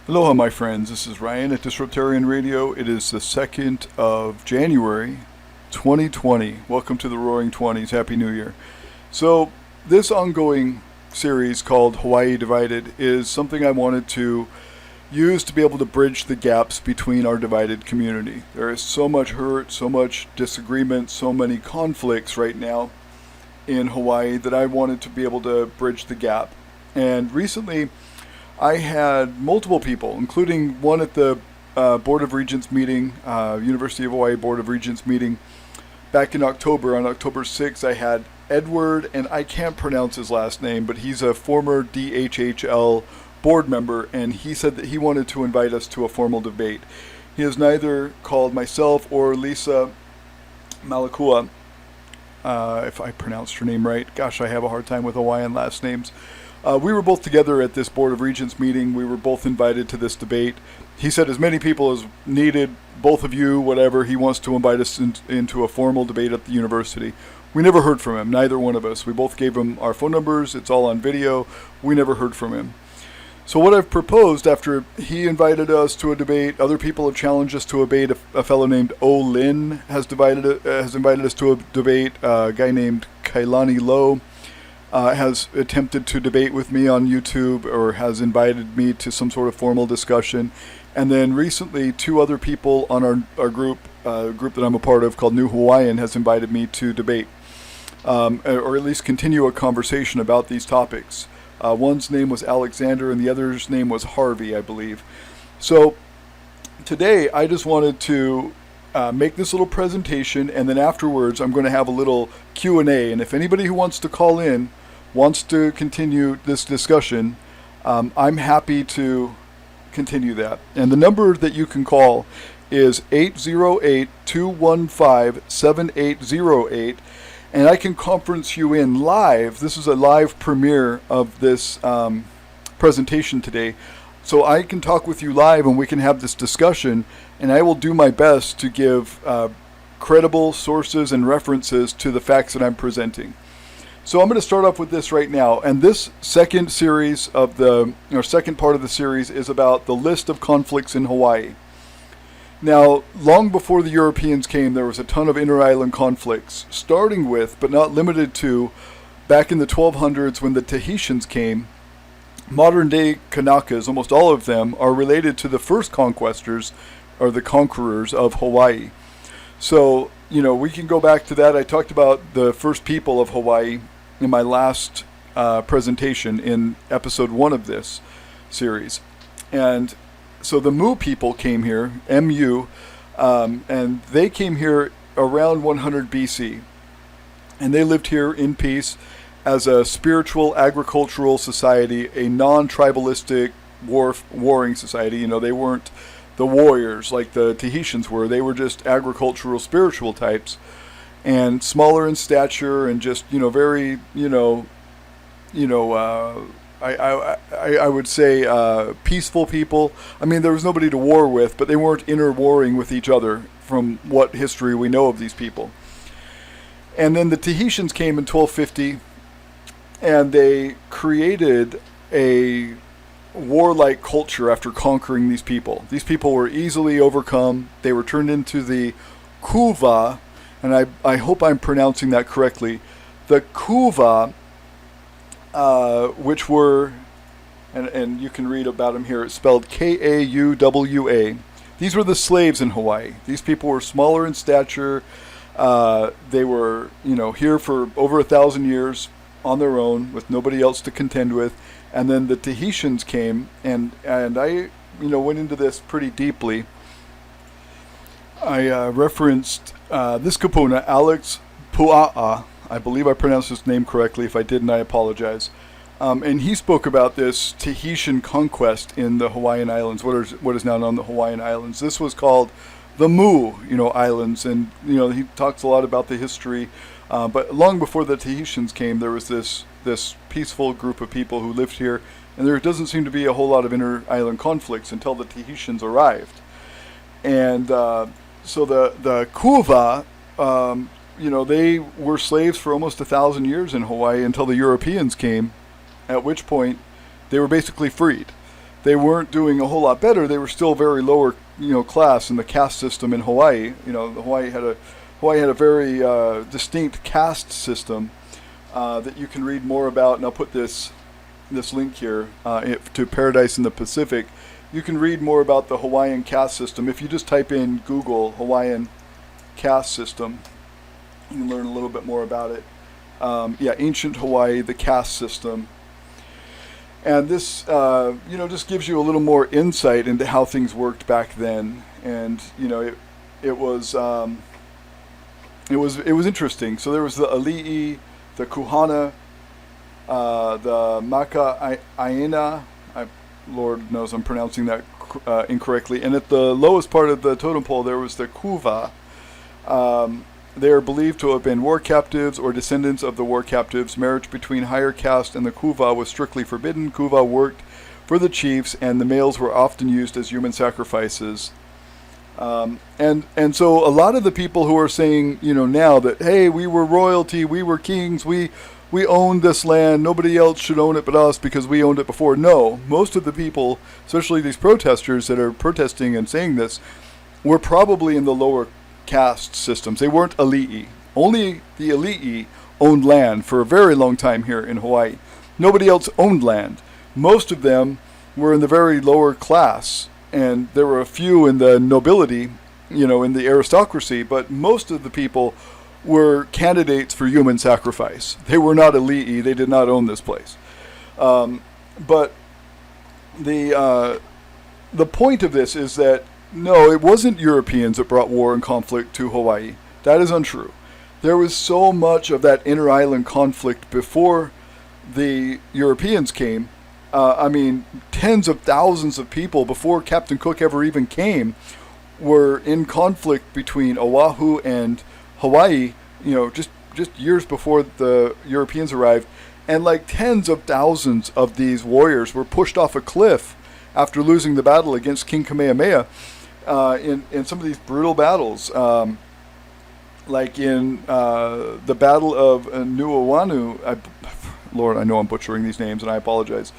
Aloha, my friends. This is Ryan at Disruptarian Radio. It is the 2nd of January, 2020. Welcome to the Roaring 20s. Happy New Year. So, this ongoing series called Hawaii Divided is something I wanted to use to be able to bridge the gaps between our divided community. There is so much hurt, so much disagreement, so many conflicts right now in Hawaii that I wanted to be able to bridge the gap. And recently, I had multiple people, including one at the Board of Regents meeting, University of Hawaii Board of Regents meeting back in October. On October 6th, I had Edward, and I can't pronounce his last name, but he's a former DHHL board member, and he said that he wanted to invite us to a formal debate. He has neither called myself or Lisa Malakua, if I pronounced her name right. Gosh, I have a hard time with Hawaiian last names. We were both together at this Board of Regents meeting. We were both invited to this debate. He said as many people as needed, both of you, whatever, he wants to invite us into a formal debate at the university. We never heard from him, neither one of us. We both gave him our phone numbers. It's all on video. We never heard from him. So what I've proposed, after he invited us to a debate, other people have challenged us to a debate. A fellow named O. Lin has invited us to a debate. A guy named Kailani Lowe has attempted to debate with me on YouTube, or has invited me to some sort of formal discussion. And then recently, two other people on our group, group that I'm a part of called New Hawaiian, has invited me to debate, or at least continue a conversation about these topics. One's name was Alexander and the other's name was Harvey, I believe. So today I just wanted to make this little presentation, and then afterwards I'm going to have a little Q&A. And if anybody who wants to call in wants to continue this discussion, I'm happy to continue that. And the number that you can call is 808-215-7808. And I can conference you in live. This is a live premiere of this presentation today. So I can talk with you live and we can have this discussion, and I will do my best to give credible sources and references to the facts that I'm presenting. So I'm going to start off with this right now. And this second series of second part of the series is about the list of conflicts in Hawaii. Now, long before the Europeans came, there was a ton of inter-island conflicts, starting with, but not limited to, back in the 1200s when the Tahitians came. Modern-day Kanakas, almost all of them, are related to the first conquestors, or the conquerors of Hawaii. So, we can go back to that. I talked about the first people of Hawaii in my last presentation in episode 1 of this series. And so the Mu people came here, MU, and they came here around 100 BC. And they lived here in peace as a spiritual agricultural society, a non-tribalistic warring society. They weren't the warriors like the Tahitians were. They were just agricultural spiritual types, and smaller in stature, and just, very, I would say peaceful people. I mean, there was nobody to war with, but they weren't interwarring with each other from what history we know of these people. And then the Tahitians came in 1250, and they created a warlike culture after conquering these people. These people were easily overcome. They were turned into the Kuva, and I hope I'm pronouncing that correctly. The Kuva, which were, and you can read about them here, it's spelled Kauwa. These were the slaves in Hawaii. These people were smaller in stature. They were, here for over 1,000 years on their own with nobody else to contend with. And then the Tahitians came, and I, went into this pretty deeply. I referenced this kapuna, Alex Pua'a. I believe I pronounced his name correctly. If I didn't, I apologize. And he spoke about this Tahitian conquest in the Hawaiian Islands, what is now known the Hawaiian Islands. This was called the Mu, Islands, and he talks a lot about the history. But long before the Tahitians came, there was this peaceful group of people who lived here, and there doesn't seem to be a whole lot of inter-island conflicts until the Tahitians arrived. And so the Kuva, they were slaves for almost 1,000 years in Hawaii until the Europeans came, at which point they were basically freed. they weren't doing a whole lot better. They were still very lower, class in the caste system in Hawaii. Hawaii had a very distinct caste system that you can read more about. And I'll put this link here to Paradise in the Pacific. You can read more about the Hawaiian caste system if you just type in Google Hawaiian caste system. You can learn a little bit more about it. Ancient Hawaii, the caste system. And this, just gives you a little more insight into how things worked back then. And, it was interesting. So there was the Ali'i, the Kuhana, the Maka Aina. Lord knows I'm pronouncing that incorrectly. And at the lowest part of the totem pole, there was the Kuva. They are believed to have been war captives or descendants of the war captives. Marriage between higher caste and the Kuva was strictly forbidden. Kuva worked for the chiefs, and the males were often used as human sacrifices. And so a lot of the people who are saying, now that, hey, we were royalty, we were kings, we owned this land, nobody else should own it but us because we owned it before. No, most of the people, especially these protesters that are protesting and saying this, were probably in the lower caste systems. They weren't Ali'i. Only the Ali'i owned land for a very long time here in Hawaii. Nobody else owned land. Most of them were in the very lower class, and there were a few in the nobility, in the aristocracy, but most of the people were candidates for human sacrifice. They were not Ali'i. They did not own this place. But the point of this is that no, it wasn't Europeans that brought war and conflict to Hawaii. That is untrue. There was so much of that inter-island conflict before the Europeans came. Tens of thousands of people before Captain Cook ever even came were in conflict between Oahu and Hawaii, just years before the Europeans arrived. And like tens of thousands of these warriors were pushed off a cliff after losing the battle against King Kamehameha. In some of these brutal battles, like in the Battle of Nuuanu. Lord, I know I'm butchering these names, and I apologize.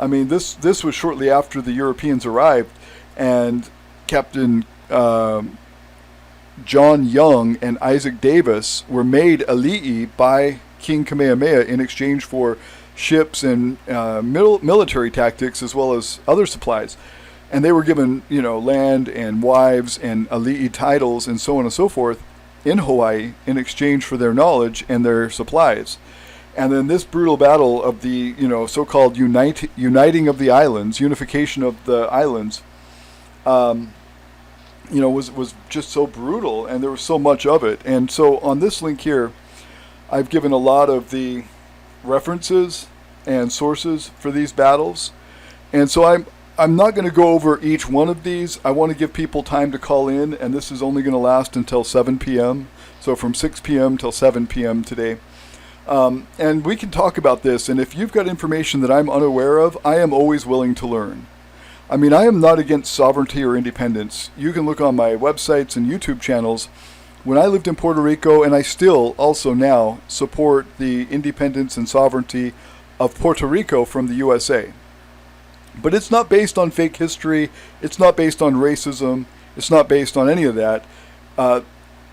This was shortly after the Europeans arrived, and Captain John Young and Isaac Davis were made Ali'i by King Kamehameha in exchange for ships and military tactics as well as other supplies. And they were given, land and wives and Ali'i titles and so on and so forth in Hawaii in exchange for their knowledge and their supplies. And then this brutal battle of the, so-called uniting of the islands, unification of the islands, was just so brutal, and there was so much of it. And so on this link here, I've given a lot of the references and sources for these battles. And so I'm not going to go over each one of these. I want to give people time to call in, and this is only going to last until 7 p.m. So from 6 p.m. till 7 p.m. today. And we can talk about this, and if you've got information that I'm unaware of, I am always willing to learn. I am not against sovereignty or independence. You can look on my websites and YouTube channels. When I lived in Puerto Rico, and I still also now support the independence and sovereignty of Puerto Rico from the USA. But it's not based on fake history. It's not based on racism. It's not based on any of that.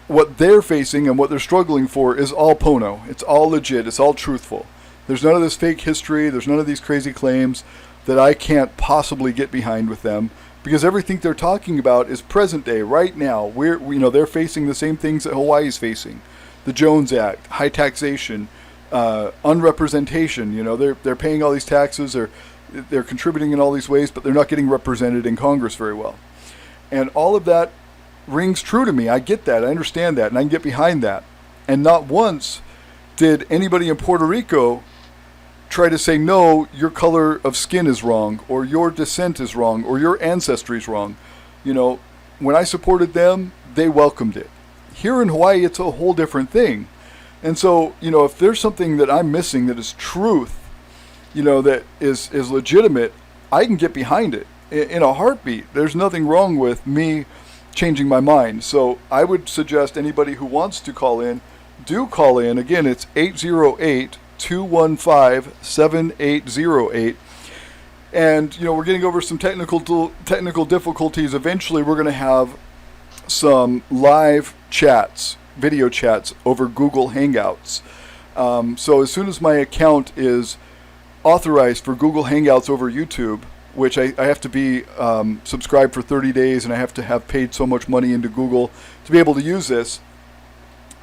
What they're facing and what they're struggling for is all Pono. It's all legit. It's all truthful. There's none of this fake history. There's none of these crazy claims that I can't possibly get behind with them, because everything they're talking about is present day, right now. They're facing the same things that Hawaii's facing: the Jones Act, high taxation, unrepresentation. They're paying all these taxes. They're contributing in all these ways, but they're not getting represented in Congress very well. And all of that rings true to me. I get that. I understand that. And I can get behind that. And not once did anybody in Puerto Rico try to say, no, your color of skin is wrong, or your descent is wrong, or your ancestry is wrong. When I supported them, they welcomed it. Here in Hawaii, it's a whole different thing. And so, if there's something that I'm missing that is truth, that is legitimate, I can get behind it in a heartbeat. There's nothing wrong with me changing my mind. So I would suggest anybody who wants to call in, do call in. Again, it's 808-215-7808. And, we're getting over some technical difficulties. Eventually, we're going to have some live chats, video chats over Google Hangouts. So as soon as my account is authorized for Google Hangouts over YouTube, which I have to be subscribed for 30 days, and I have to have paid so much money into Google to be able to use this.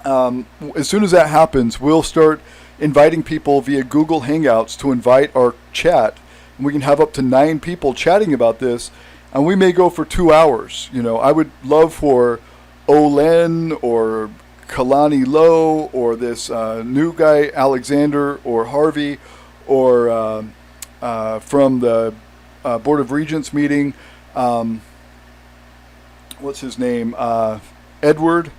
As soon as that happens, we'll start inviting people via Google Hangouts to invite our chat. And we can have up to 9 people chatting about this, and we may go for 2 hours. I would love for Olen or Kalani Lowe or this new guy, Alexander or Harvey, or from the Board of Regents meeting, what's his name? Edward.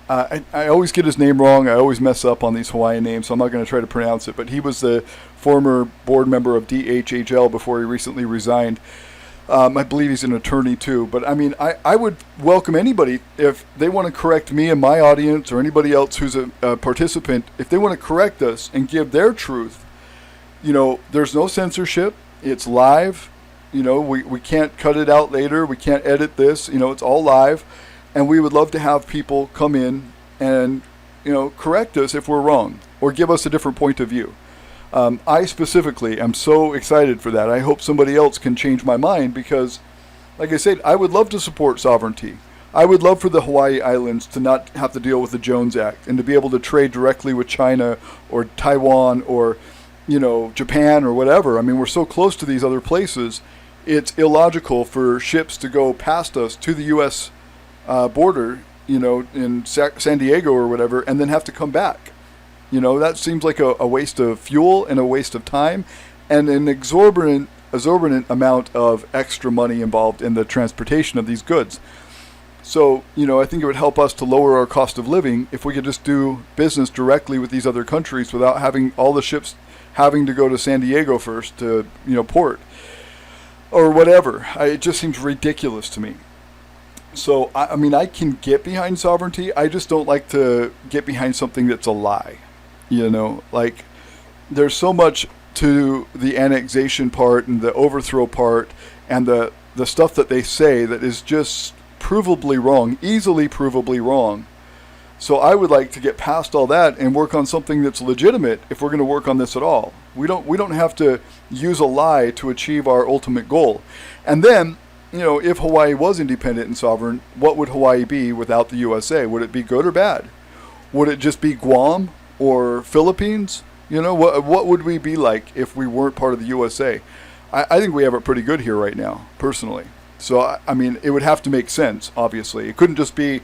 I always get his name wrong. I always mess up on these Hawaiian names, so I'm not going to try to pronounce it. But he was the former board member of DHHL before he recently resigned. I believe he's an attorney too. But I would welcome anybody if they want to correct me and my audience, or anybody else who's a participant, if they want to correct us and give their truth. There's no censorship. It's live. We can't cut it out later. We can't edit this. It's all live. And we would love to have people come in and, correct us if we're wrong, or give us a different point of view. I specifically am so excited for that. I hope somebody else can change my mind because, like I said, I would love to support sovereignty. I would love for the Hawaii Islands to not have to deal with the Jones Act and to be able to trade directly with China or Taiwan or, Japan or whatever. We're so close to these other places. It's illogical for ships to go past us to the U.S. Border, in San Diego or whatever, and then have to come back. That seems like a waste of fuel and a waste of time and an exorbitant amount of extra money involved in the transportation of these goods. So, I think it would help us to lower our cost of living if we could just do business directly with these other countries without having all the ships having to go to San Diego first to, port or whatever. It just seems ridiculous to me. So, I can get behind sovereignty. I just don't like to get behind something that's a lie. There's so much to the annexation part and the overthrow part and the stuff that they say that is just provably wrong, easily provably wrong. So I would like to get past all that and work on something that's legitimate if we're going to work on this at all. We don't have to use a lie to achieve our ultimate goal. And then, if Hawaii was independent and sovereign, what would Hawaii be without the USA? Would it be good or bad? Would it just be Guam or Philippines? What would we be like if we weren't part of the USA? I think we have it pretty good here right now, personally. So, it would have to make sense, obviously. It couldn't just be,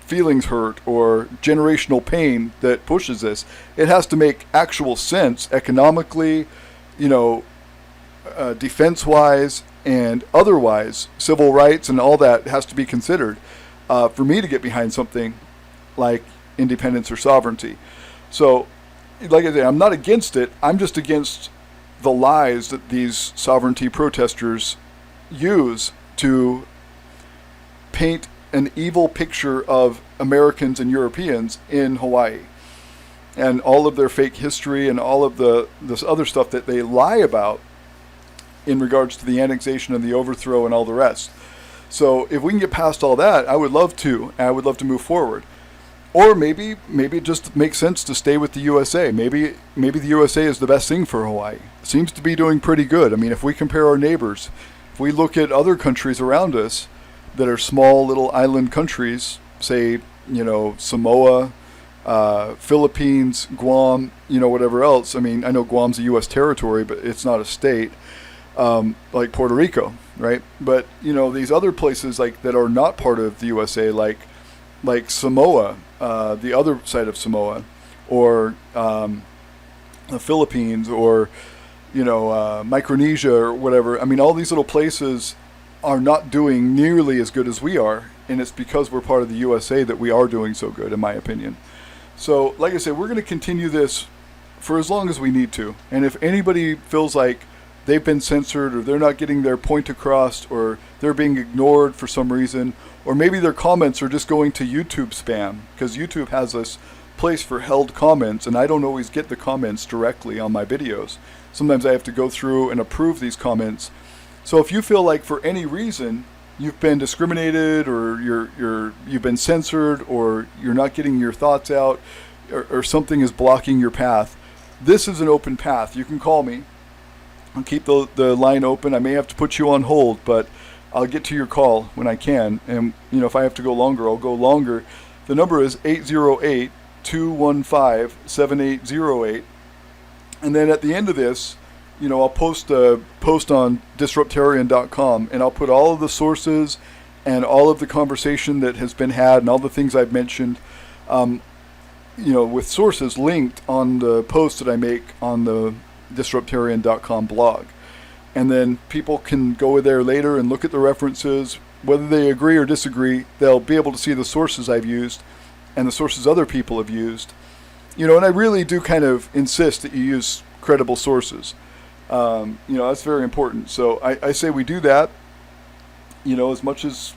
feelings hurt or generational pain that pushes this. It has to make actual sense economically, defense-wise and otherwise. Civil rights and all that has to be considered for me to get behind something like independence or sovereignty. So, like I said, I'm not against it. I'm just against the lies that these sovereignty protesters use to paint an evil picture of Americans and Europeans in Hawaii, and all of their fake history and all of this other stuff that they lie about in regards to the annexation and the overthrow and all the rest. So if we can get past all that, I would love to, and I would love to move forward. Or maybe it just makes sense to stay with the USA. Maybe the USA is the best thing for Hawaii. It seems to be doing pretty good. If we compare our neighbors, if we look at other countries around us that are small little island countries, say, Samoa, Philippines, Guam, whatever else. I know Guam's a U.S. territory, but it's not a state, like Puerto Rico, right? But, these other places that are not part of the USA, like Samoa, the other side of Samoa, or the Philippines, or, Micronesia or whatever. All these little places are not doing nearly as good as we are, and it's because we're part of the USA that we are doing so good, in my opinion. So, like I said, we're going to continue this for as long as we need to. And if anybody feels like they've been censored, or they're not getting their point across, or they're being ignored for some reason, or maybe their comments are just going to YouTube spam, because YouTube has us place for held comments, and I don't always get the comments directly on my videos. Sometimes I have to go through and approve these comments. So if you feel like for any reason you've been discriminated, or you've been censored, or you're not getting your thoughts out, or something is blocking your path, this is an open path. You can call me. I'll keep the line open. I may have to put you on hold, but I'll get to your call when I can. And if I have to go longer, I'll go longer. The number is 808-215-7808. And then at the end of this, I'll post a post on Disruptarian.com, and I'll put all of the sources and all of the conversation that has been had and all the things I've mentioned, with sources linked on the post that I make on the Disruptarian.com blog. And then people can go there later and look at the references. Whether they agree or disagree, they'll be able to see the sources I've used and the sources other people have used. And I really do kind of insist that you use credible sources. That's very important. So I say we do that, as much as,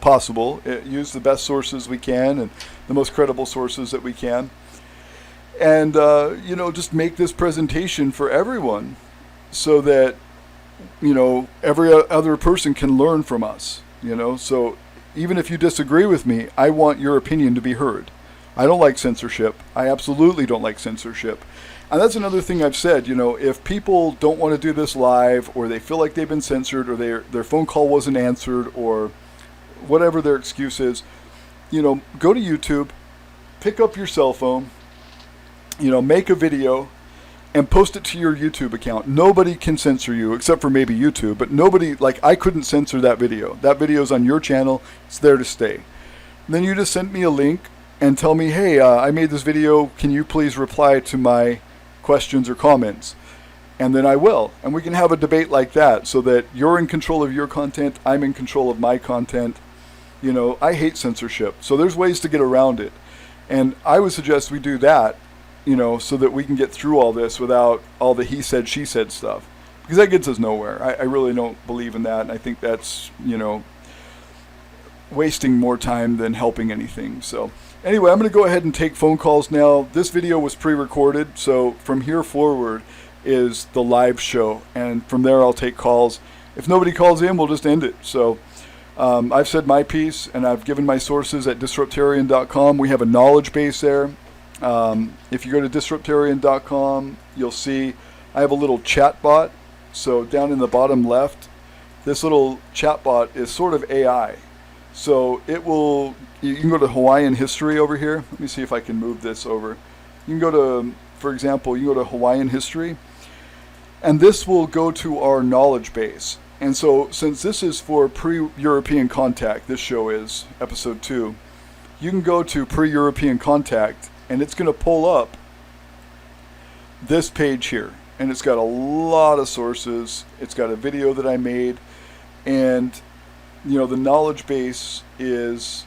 possible. Use the best sources we can and the most credible sources that we can. And, just make this presentation for everyone so that, every other person can learn from us, So even if you disagree with me, I want your opinion to be heard. I don't like censorship. I absolutely don't like censorship. And that's another thing I've said, if people don't want to do this live, or they feel like they've been censored, or their phone call wasn't answered, or whatever their excuse is, go to YouTube, pick up your cell phone, make a video, and post it to your YouTube account. Nobody can censor you, except for maybe YouTube, but nobody, I couldn't censor that video. That video's on your channel. It's there to stay. And then you just send me a link and tell me, hey, I made this video. Can you please reply to my questions or comments? And then I will. And we can have a debate like that, so that you're in control of your content, I'm in control of my content. I hate censorship, so there's ways to get around it. And I would suggest we do that, so that we can get through all this without all the he said, she said stuff. Because that gets us nowhere. I really don't believe in that, and I think that's, wasting more time than helping anything. So anyway, I'm going to go ahead and take phone calls now. This video was pre-recorded, so from here forward is the live show, and from there I'll take calls. If nobody calls in, we'll just end it. So I've said my piece, and I've given my sources at Disruptarian.com. We have a knowledge base there. If you go to Disruptarian.com, you'll see I have a little chat bot. So down in the bottom left, this little chat bot is sort of AI. So you can go to Hawaiian history over here. Let me see if I can move this over. You can go to, for example, you go to Hawaiian history, and this will go to our knowledge base. And so since this is for pre-European contact, this show is episode 2, you can go to pre-European contact, and it's going to pull up this page here. And it's got a lot of sources. It's got a video that I made, and the knowledge base is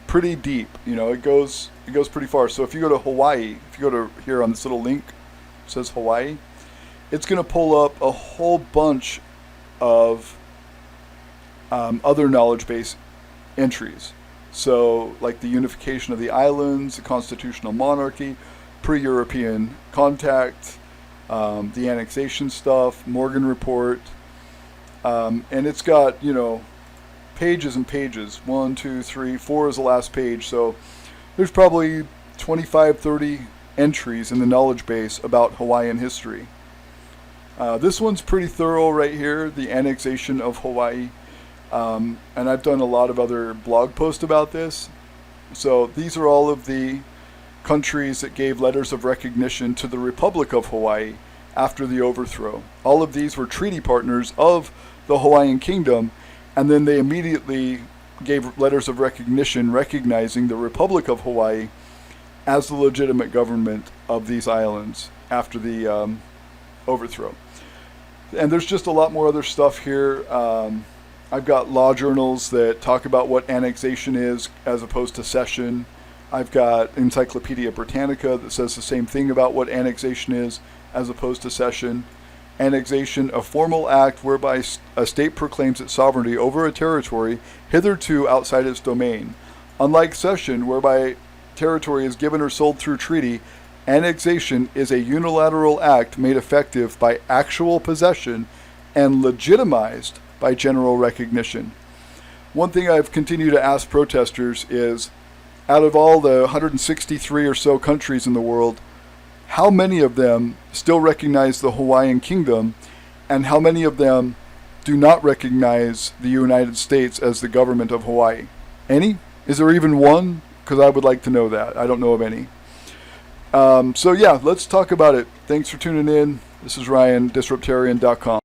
pretty deep. It goes pretty far. So if you go to Hawaii, if you go to here on this little link, it says Hawaii, it's going to pull up a whole bunch of other knowledge base entries. So like the unification of the islands, the constitutional monarchy, pre-European contact, the annexation stuff, Morgan Report, and it's got, pages and pages. 1, 2, 3, 4 is the last page. So there's probably 25, 30 entries in the knowledge base about Hawaiian history. This one's pretty thorough right here, the annexation of Hawaii. And I've done a lot of other blog posts about this. So these are all of the countries that gave letters of recognition to the Republic of Hawaii after the overthrow. All of these were treaty partners of the Hawaiian Kingdom, and then they immediately gave letters of recognition recognizing the Republic of Hawaii as the legitimate government of these islands after the overthrow. And there's just a lot more other stuff here. I've got law journals that talk about what annexation is as opposed to cession. I've got Encyclopedia Britannica that says the same thing about what annexation is as opposed to cession. Annexation, a formal act whereby a state proclaims its sovereignty over a territory hitherto outside its domain. Unlike cession, whereby territory is given or sold through treaty, annexation is a unilateral act made effective by actual possession and legitimized by general recognition. One thing I've continued to ask protesters is, out of all the 163 or so countries in the world, how many of them still recognize the Hawaiian Kingdom, and how many of them do not recognize the United States as the government of Hawaii? Any? Is there even one? Because I would like to know that. I don't know of any. So yeah, let's talk about it. Thanks for tuning in. This is Ryan, Disruptarian.com.